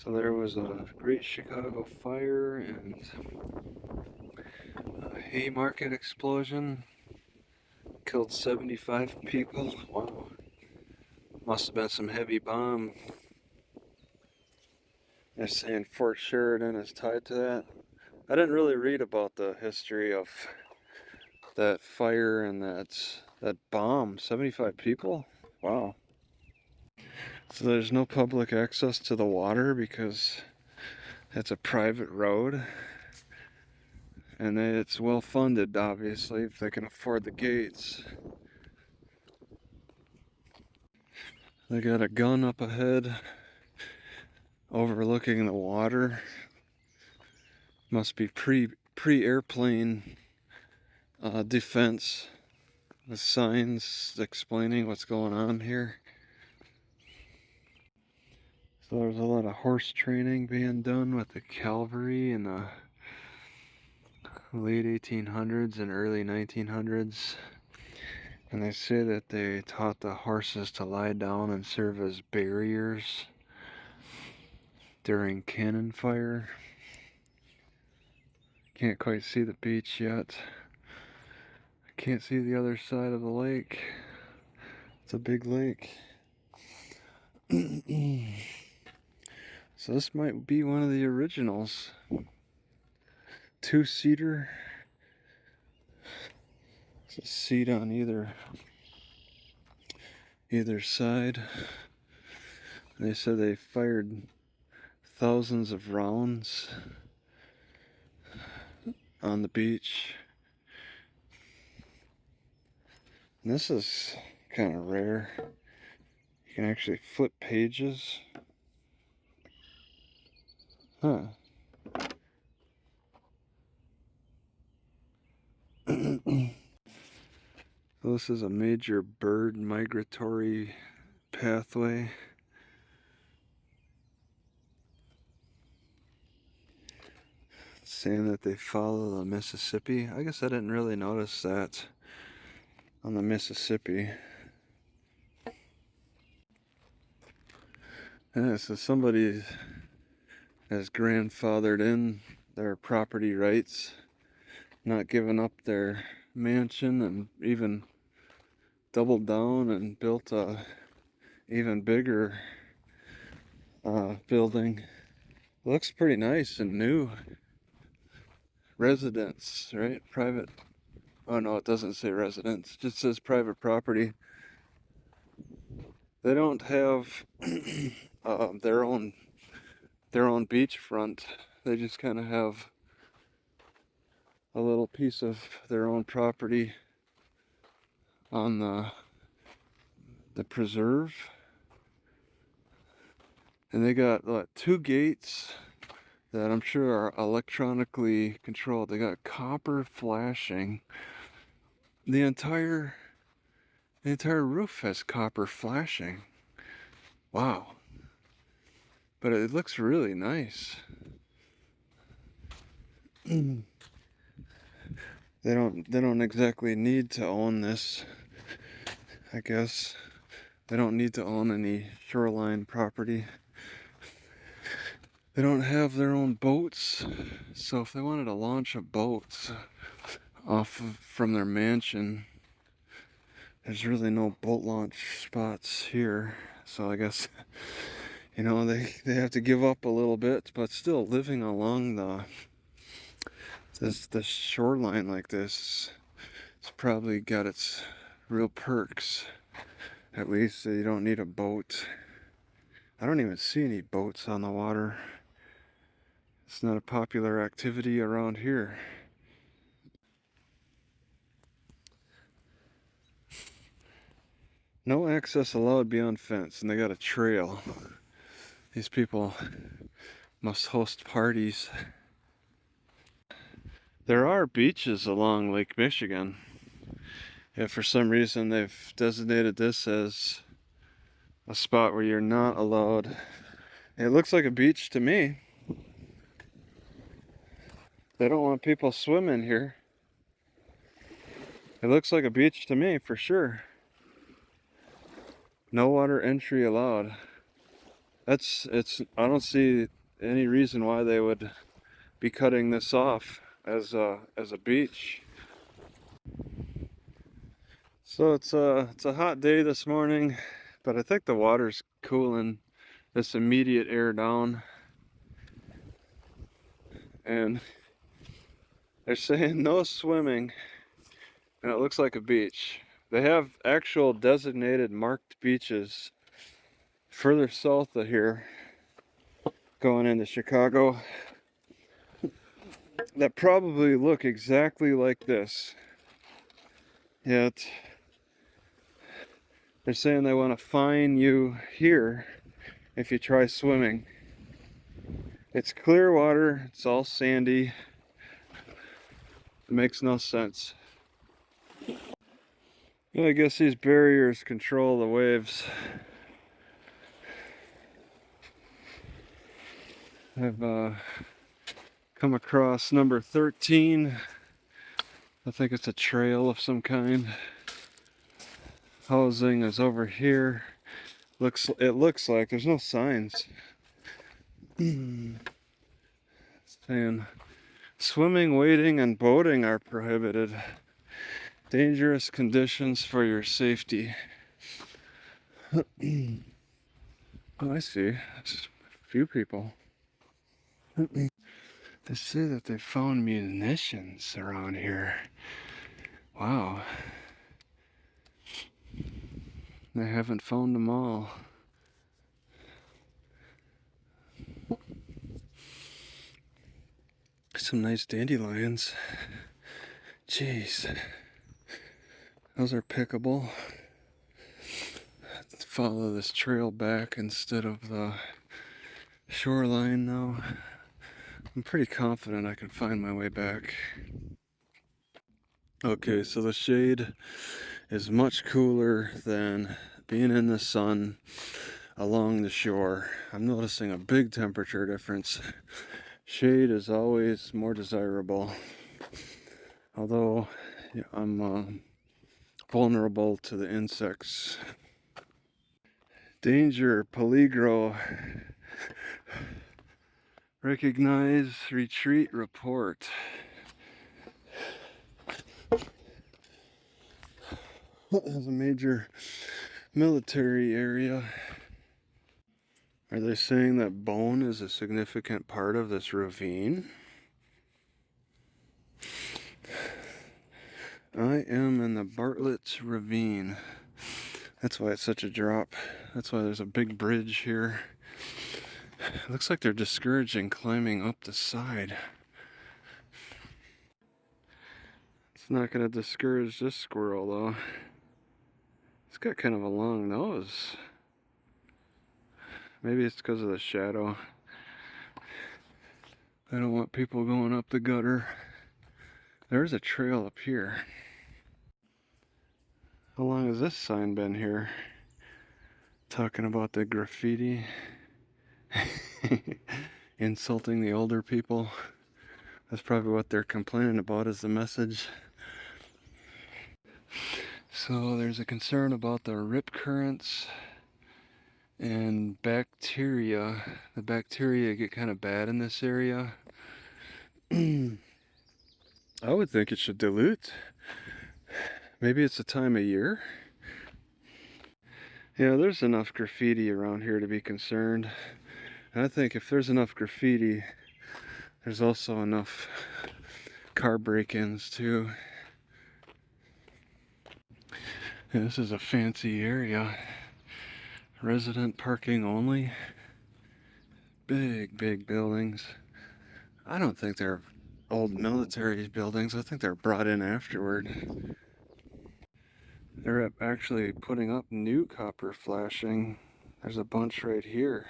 So there was a Great Chicago Fire and a Haymarket explosion. Killed 75 people. Wow. Must have been some heavy bomb. They're saying Fort Sheridan is tied to that. I didn't really read about the history of that fire and that bomb. 75 people? Wow. So there's no public access to the water because it's a private road. And it's well funded, obviously, if they can afford the gates. They got a gun up ahead overlooking the water. Must be pre-airplane defense with signs explaining what's going on here. So there's a lot of horse training being done with the cavalry in the late 1800s and early 1900s. And they say that they taught the horses to lie down and serve as barriers during cannon fire. Can't quite see the beach yet. I can't see the other side of the lake. It's a big lake. So this might be one of the originals. Two-seater. There's a seat on either side. They said they fired thousands of rounds on the beach. And this is kind of rare. You can actually flip pages. Huh. So this is a major bird migratory pathway. Saying that they follow the Mississippi. I guess I didn't really notice that on the Mississippi. Yeah, so somebody has grandfathered in their property rights, not giving up their mansion, and even doubled down and built a even bigger building. It looks pretty nice and new. Residence, right? Private. Oh no, it doesn't say residence. It just says private property. They don't have their own beachfront. They just kind of have a little piece of their own property on the preserve. And they got two gates that I'm sure are electronically controlled. They got copper flashing. The entire roof has copper flashing. Wow. But it looks really nice. They don't exactly need to own this, I guess. They don't need to own any shoreline property. They don't have their own boats, so if they wanted to launch a boat from their mansion, there's really no boat launch spots here. So I guess, you know, they have to give up a little bit, but still living along the shoreline like this, it's probably got its real perks. At least you don't need a boat. I don't even see any boats on the water. It's not a popular activity around here. No access allowed beyond fence, and they got a trail. These people must host parties. There are beaches along Lake Michigan. If for some reason they've designated this as a spot where you're not allowed. It looks like a beach to me. They don't want people swimming here. It looks like a beach to me, for sure. No water entry allowed. I don't see any reason why they would be cutting this off as a beach. So it's a hot day this morning, but I think the water's cooling this immediate air down. And they're saying no swimming, and it looks like a beach. They have actual designated marked beaches further south of here, going into Chicago, that probably look exactly like this. Yet they're saying they want to fine you here if you try swimming. It's clear water, it's all sandy. It makes no sense. Yeah, I guess these barriers control the waves. I've come across number 13. I think it's a trail of some kind. Housing is over here. It looks like there's no signs. Saying swimming, wading, and boating are prohibited. Dangerous conditions for your safety. Oh, I see. There's a few people. They say that they found munitions around here. Wow. They haven't found them all. Some nice dandelions. Jeez. Those are pickable. Let's follow this trail back instead of the shoreline now. I'm pretty confident I can find my way back. Okay, so the shade is much cooler than being in the sun along the shore. I'm noticing a big temperature difference. Shade is always more desirable, although yeah, I'm vulnerable to the insects. Danger, peligro. Recognize, retreat, report. There's a major military area. Are they saying that bone is a significant part of this ravine? I am in the Bartlett Ravine. That's why it's such a drop. That's why there's a big bridge here. It looks like they're discouraging climbing up the side. It's not going to discourage this squirrel though. It's got kind of a long nose. Maybe it's because of the shadow. I don't want people going up the gutter. There's a trail up here. How long has this sign been here? Talking about the graffiti. Insulting the older people. That's probably what they're complaining about, is the message. So there's a concern about the rip currents and bacteria. The bacteria get kind of bad in this area. I would think it should dilute. Maybe it's a time of year. Yeah, there's enough graffiti around here to be concerned. And I think if there's enough graffiti, there's also enough car break-ins too. Yeah, this is a fancy area. Resident parking only. Big, big buildings. I don't think they're old military buildings. I think they're brought in afterward. They're actually putting up new copper flashing. There's a bunch right here.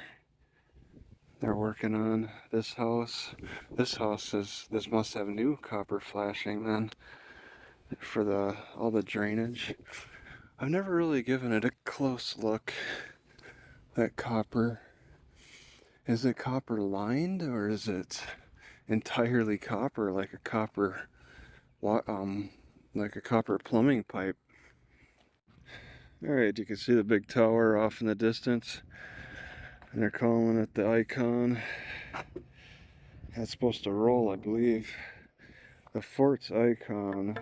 They're working on this house. This must have new copper flashing then for all the drainage. I've never really given it a close look. That copper. Is it copper lined or is it entirely copper, like a copper plumbing pipe? Alright, you can see the big tower off in the distance. And they're calling it the icon. That's supposed to roll, I believe. The fort's icon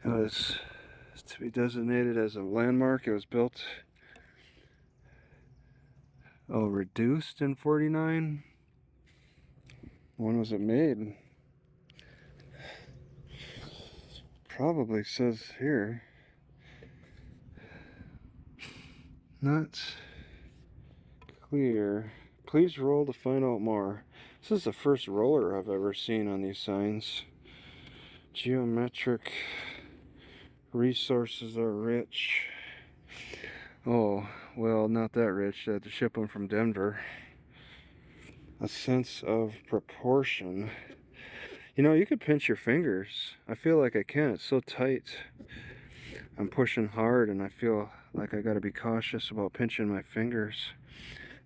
was to be designated as a landmark. It was built, reduced in 49. When was it made? Probably says here. Not clear. Please roll to find out more. This is the first roller I've ever seen on these signs. Geometric resources are rich. Oh, well, not that rich. They had to ship them from Denver. A sense of proportion. You know, you could pinch your fingers. I feel like I can. It's so tight. I'm pushing hard, and I feel like I got to be cautious about pinching my fingers.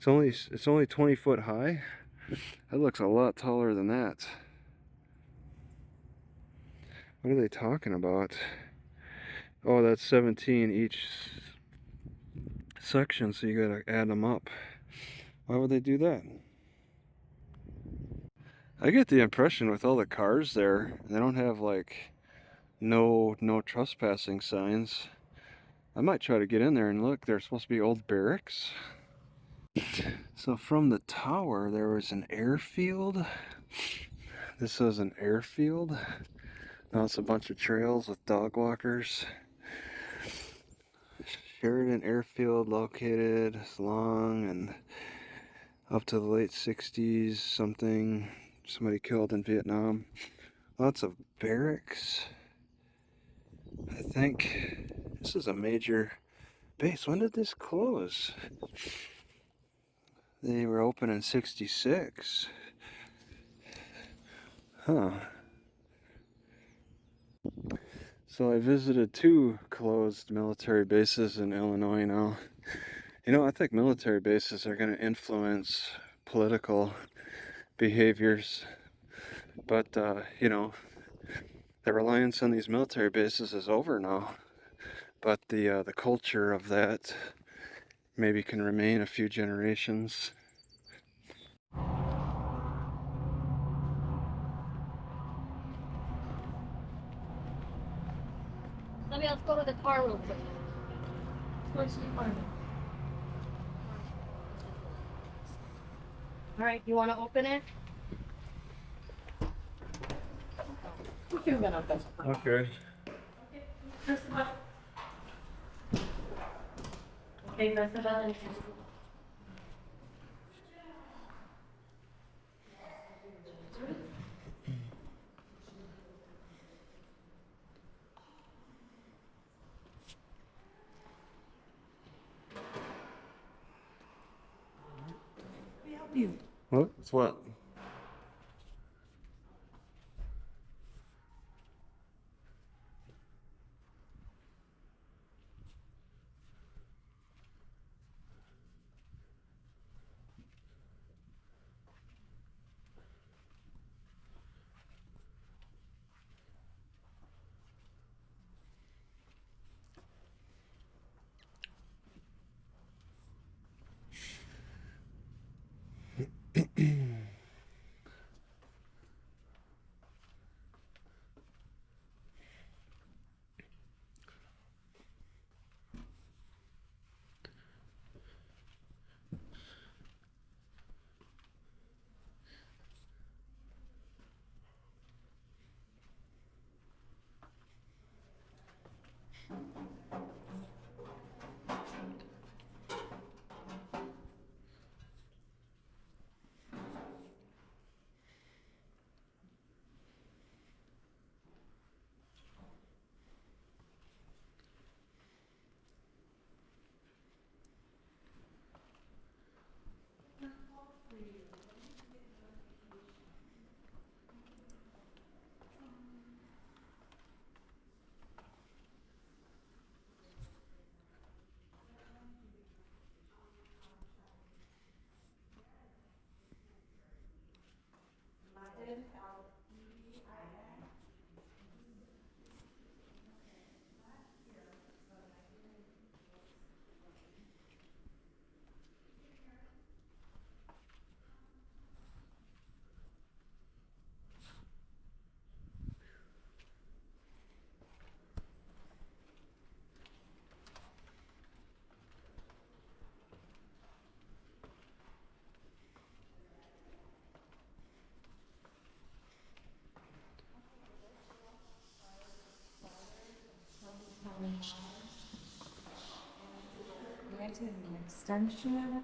It's only 20 foot high. That looks a lot taller than that. What are they talking about? Oh, that's 17 each section, so you gotta add them up. Why would they do that? I get the impression with all the cars there, they don't have like no trespassing signs. I might try to get in there and look. There's supposed to be old barracks. So from the tower there was an airfield. This was an airfield. Now it's a bunch of trails with dog walkers. Sheridan airfield located long and up to the late 60s something. Somebody killed in Vietnam. Lots of barracks. I think this is a major base. When did this close? They were open in 66. Huh. So I visited 2 closed military bases in Illinois now. You know, I think military bases are going to influence political behaviors. But, you know, the reliance on these military bases is over now. But the culture of that maybe can remain a few generations. Let's go to the car real quick. All right, you want to open it? Okay. Okay, press the button. Let me help you. What? It's what? Extension.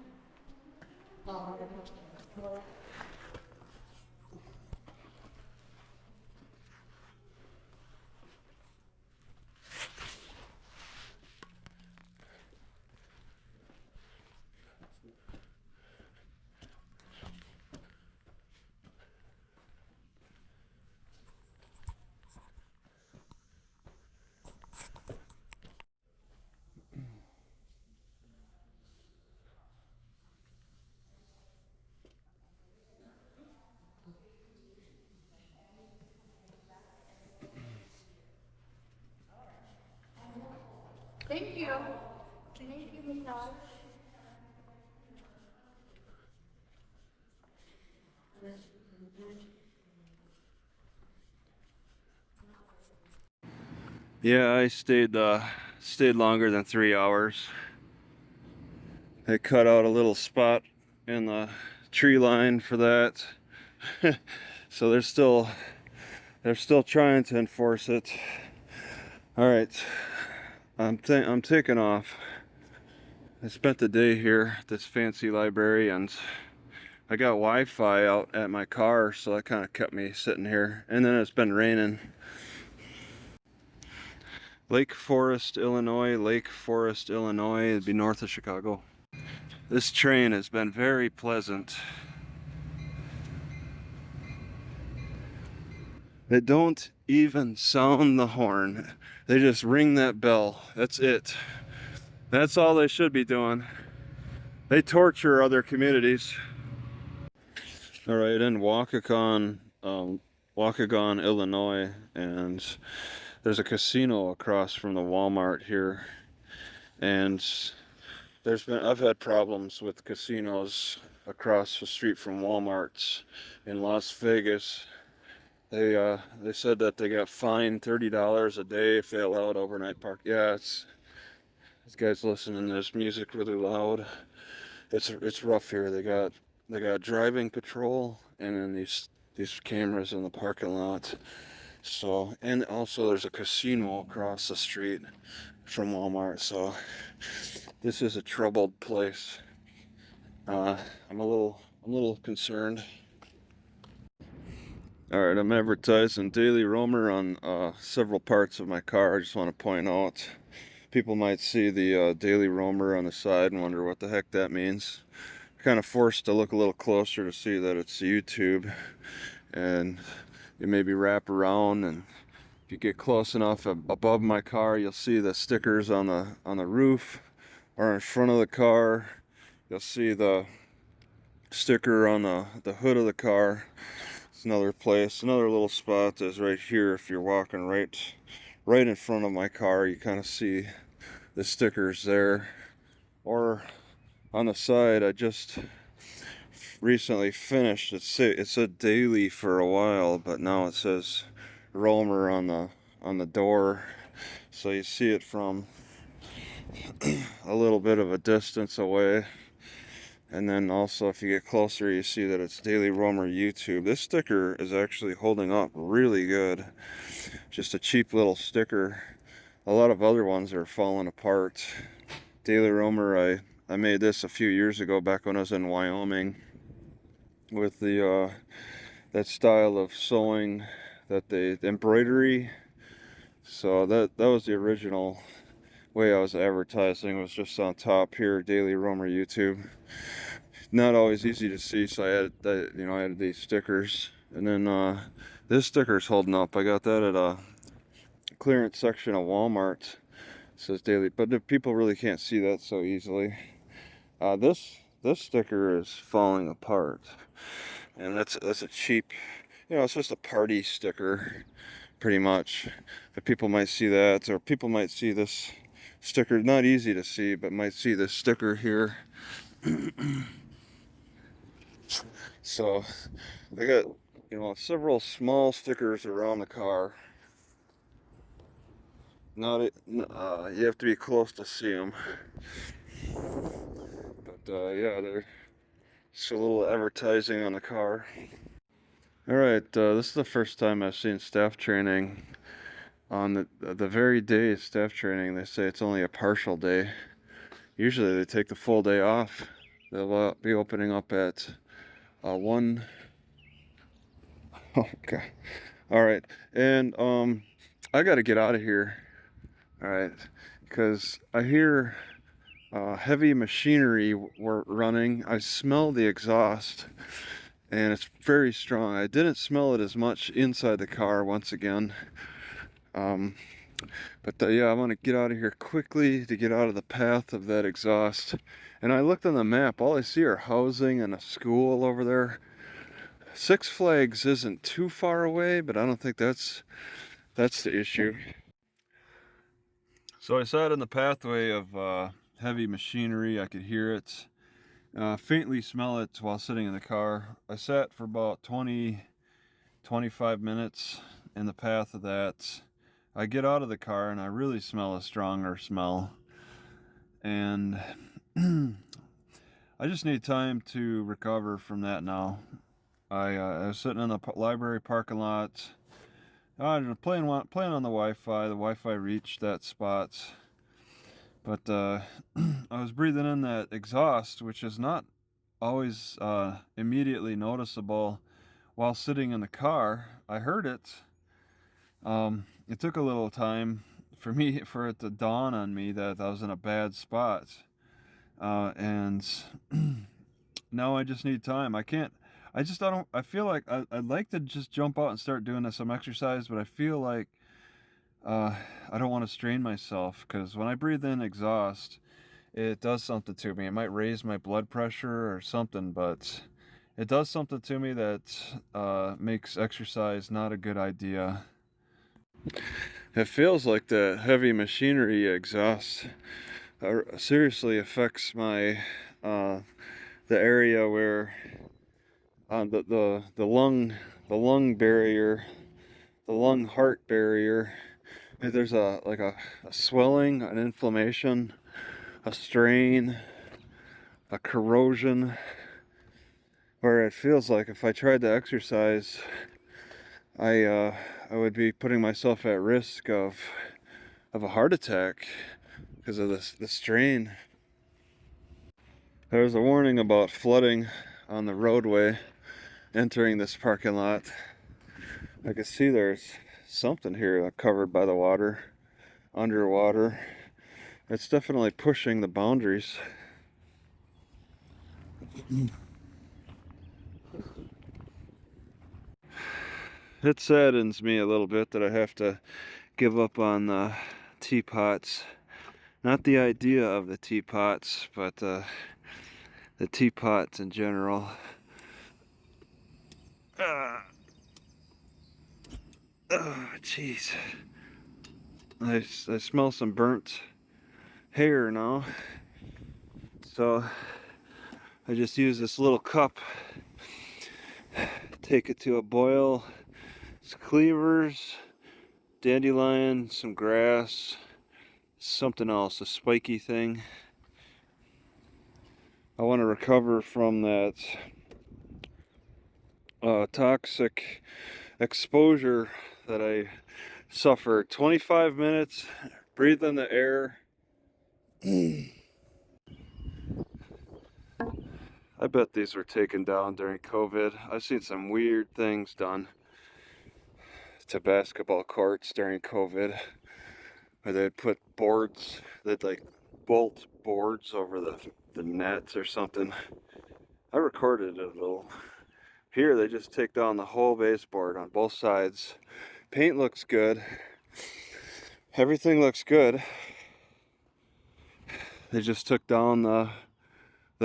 Thank you. Thank you, Michelle. Yeah, I stayed longer than 3 hours. They cut out a little spot in the tree line for that. So they're still trying to enforce it. All right, I'm taking off. I spent the day here at this fancy library, and I got Wi-Fi out at my car, so that kind of kept me sitting here. And then it's been raining. Lake Forest, Illinois. Lake Forest, Illinois. It'd be north of Chicago. This train has been very pleasant. They don't even sound the horn. They just ring that bell. That's it. That's all they should be doing. They torture other communities. All right, in Waukegan, Illinois, and there's a casino across from the Walmart here. And I've had problems with casinos across the street from Walmart's in Las Vegas. They said that they got fined $30 a day if they allowed overnight park. Yeah, this guy's listening to this music really loud. It's rough here. They got driving patrol and then these cameras in the parking lot. So, and also there's a casino across the street from Walmart. So this is a troubled place. I'm a little concerned. All right, I'm advertising Daily Roamer on several parts of my car. I just want to point out, people might see the Daily Roamer on the side and wonder what the heck that means. Kind of forced to look a little closer to see that it's YouTube, and you maybe wrap around, and if you get close enough above my car, you'll see the stickers on the roof or in front of the car. You'll see the sticker on the hood of the car. It's another place, another little spot is right here. If you're walking right in front of my car, you kind of see the stickers there. Or on the side, I just recently finished. It said Daily for a while, but now it says Roamer on the door, so you see it from a little bit of a distance away. And then also, if you get closer, you see that it's Daily Roamer YouTube. This sticker is actually holding up really good. Just a cheap little sticker. A lot of other ones are falling apart. Daily Roamer, I made this a few years ago, back when I was in Wyoming, with the that style of sewing, the embroidery. So that was the original way I was advertising, was just on top here, Daily Roamer YouTube. Not always easy to see, so I added these stickers. And then this sticker's holding up. I got that at a clearance section of Walmart. It says Daily, but the people really can't see that so easily. This sticker is falling apart, and that's a cheap, it's just a party sticker, pretty much. But people might see that, or people might see this sticker. Not easy to see, but might see this sticker here. So I got several small stickers around the car. You have to be close to see them. But yeah, there's just a little advertising on the car. All right, this is the first time I've seen staff training on the very day of staff training, they say it's only a partial day. Usually they take the full day off. They'll be opening up at 1. Okay. All right. And I got to get out of here. All right. Because I hear heavy machinery running. I smell the exhaust, and it's very strong. I didn't smell it as much inside the car once again. But yeah, I want to get out of here quickly to get out of the path of that exhaust. And I looked on the map. All I see are housing and a school over there. Six Flags isn't too far away, but I don't think that's the issue. So I sat in the pathway of heavy machinery. I could hear it, faintly smell it while sitting in the car. I sat for about 25 minutes in the path of that. I get out of the car and I really smell a stronger smell. And I just need time to recover from that now. I was sitting in the library parking lot. I was playing on the Wi-Fi. The Wi-Fi reached that spot. But I was breathing in that exhaust, which is not always immediately noticeable while sitting in the car. I heard it. It took a little time for it to dawn on me that I was in a bad spot. And now I just need time. I feel like I'd like to just jump out and start doing some exercise, but I feel like I don't want to strain myself, because when I breathe in exhaust, it does something to me. It might raise my blood pressure or something, but it does something to me that makes exercise not a good idea. It feels like the heavy machinery exhaust seriously affects my the area where the lung barrier, the lung heart barrier. There's a swelling, an inflammation, a strain, a corrosion, where it feels like if I tried to exercise, I would be putting myself at risk of a heart attack because of the strain. There's a warning about flooding on the roadway entering this parking lot. I can see there's something here covered by the water, underwater. It's definitely pushing the boundaries. It saddens me a little bit that I have to give up on the teapots. Not the idea of the teapots, but the teapots in general. Jeez. I smell some burnt hair now. So I just use this little cup, take it to a boil. It's cleavers, dandelion, some grass, something else, a spiky thing. I want to recover from that toxic exposure that I suffered. 25 minutes, breathe in the air. I bet these were taken down during COVID. I've seen some weird things done to basketball courts during COVID, where they'd put boards, they'd like bolt boards over the nets or something. I recorded it a little. Here they just take down the whole baseboard on both sides. Paint looks good. Everything looks good. They just took down the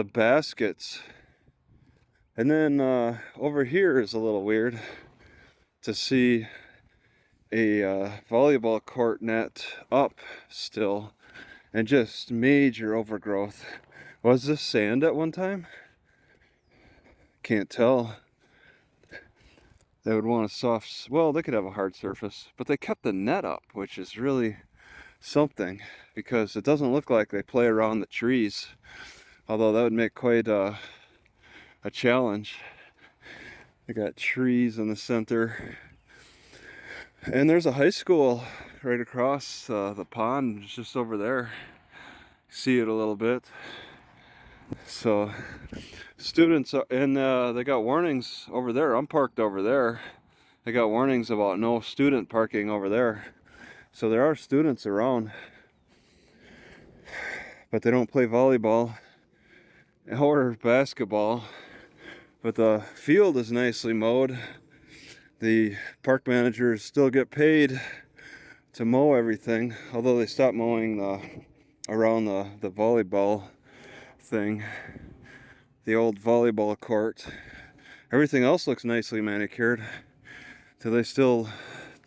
baskets. And then over here is a little weird to see a volleyball court net up still, and just major overgrowth. Was this sand at one time? Can't tell. They would want a soft, well, they could have a hard surface, but they kept the net up, which is really something, because it doesn't look like they play around the trees, although that would make quite a challenge. They got trees in the center, and there's a high school right across the pond. It's just over there. See it a little bit. So students are, and they got warnings over there. I'm parked over there. They got warnings about no student parking over there. So there are students around, but they don't play volleyball or basketball. But the field is nicely mowed. The park managers still get paid to mow everything, although they stopped mowing around the volleyball thing, the old volleyball court. Everything else looks nicely manicured. Do they still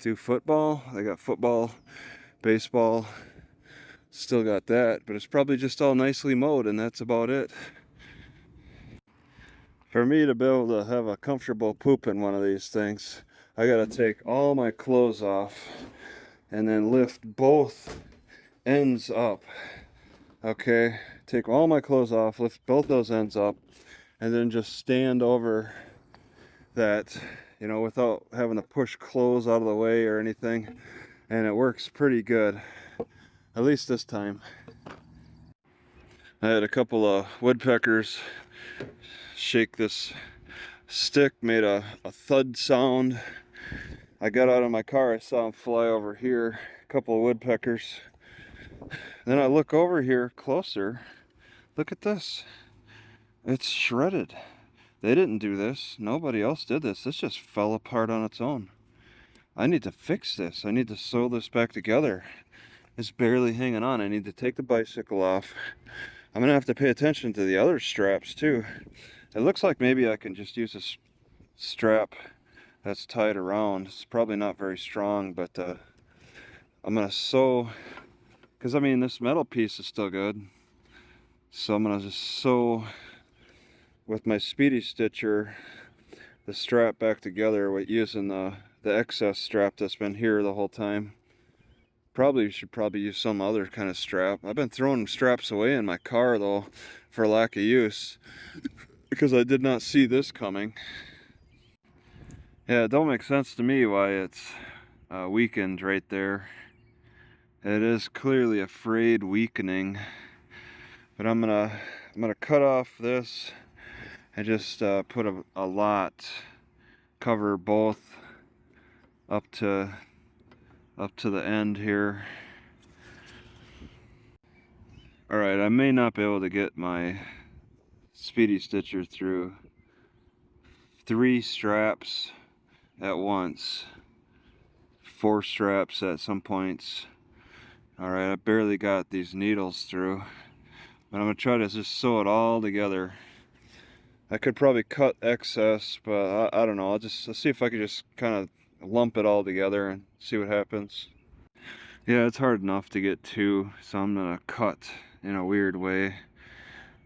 do football? They got football, baseball, still got that, but it's probably just all nicely mowed, and that's about it. For me to be able to have a comfortable poop in one of these things, I gotta take all my clothes off and then lift both ends up. Okay, take all my clothes off, lift both those ends up, and then just stand over that, you know, without having to push clothes out of the way or anything. And it works pretty good, at least this time. I had a couple of woodpeckers shake this stick, made a thud sound. I got out of my car, I saw them fly over here, a couple of woodpeckers. Then I look over here closer. Look at this. It's shredded. They didn't do this. Nobody else did this. This just fell apart on its own. I need to fix this. I need to sew this back together. It's barely hanging on. I need to take the bicycle off. I'm gonna have to pay attention to the other straps too. It looks like maybe I can just use a strap that's tied around. It's probably not very strong, but I'm gonna sew, because I mean this metal piece is still good. So I'm gonna just sew with my speedy stitcher the strap back together with using the excess strap that's been here the whole time. Probably should use some other kind of strap. I've been throwing straps away in my car though for lack of use because I did not see this coming. Yeah, it don't make sense to me why it's weakened right there. It is clearly a frayed weakening, but I'm gonna cut off this and just put a lot, cover both up to the end here. All right, I may not be able to get my speedy stitcher through 3 straps at once, 4 straps at some points. All right, I barely got these needles through, but I'm gonna try to just sew it all together. I could probably cut excess, but I don't know. I'll see if I could just kind of lump it all together and see what happens. Yeah, it's hard enough to get 2, so I'm gonna cut in a weird way.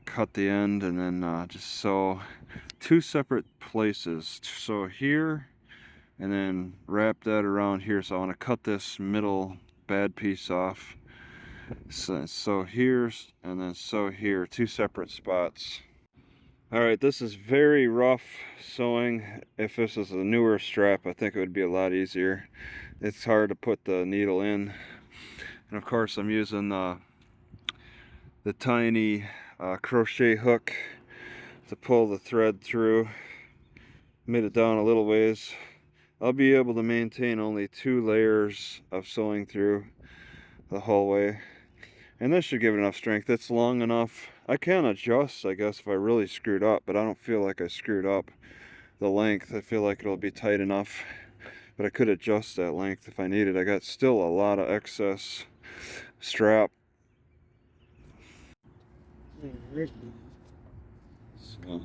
Cut the end and then just sew 2 separate places. So here, and then wrap that around here. So I want to cut this middle bad piece off. So here, and then sew here, 2 separate spots. Alright, this is very rough sewing. If this is a newer strap, I think it would be a lot easier. It's hard to put the needle in. And of course I'm using the tiny crochet hook to pull the thread through. Made it down a little ways. I'll be able to maintain only 2 layers of sewing through the whole way. And this should give it enough strength. It's long enough. I can adjust, I guess, if I really screwed up, but I don't feel like I screwed up the length. I feel like it'll be tight enough, but I could adjust that length if I needed. I got still a lot of excess strap. So.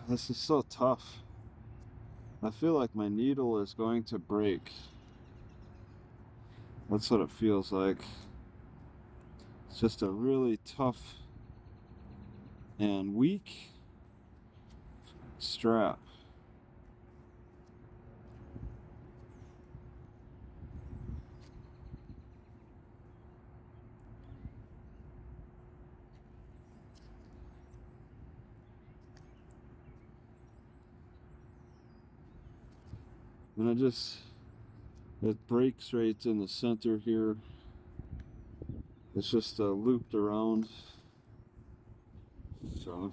This is so tough. I feel like my needle is going to break. That's what it feels like. It's just a really tough and weak strap. And it breaks right in the center here. It's just looped around. So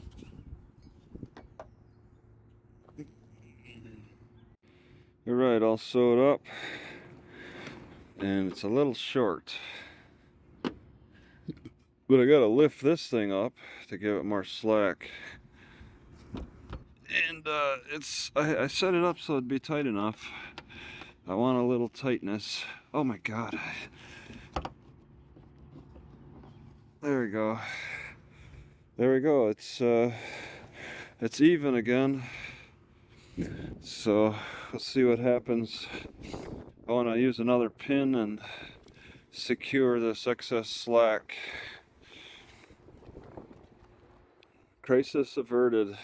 alright, all sewed up, and it's a little short, but I gotta lift this thing up to give it more slack. And I set it up so it'd be tight enough. I want a little tightness. Oh my god. There we go. There we go. It's even again. So let's see what happens. I want to use another pin and secure this excess slack. Crisis averted.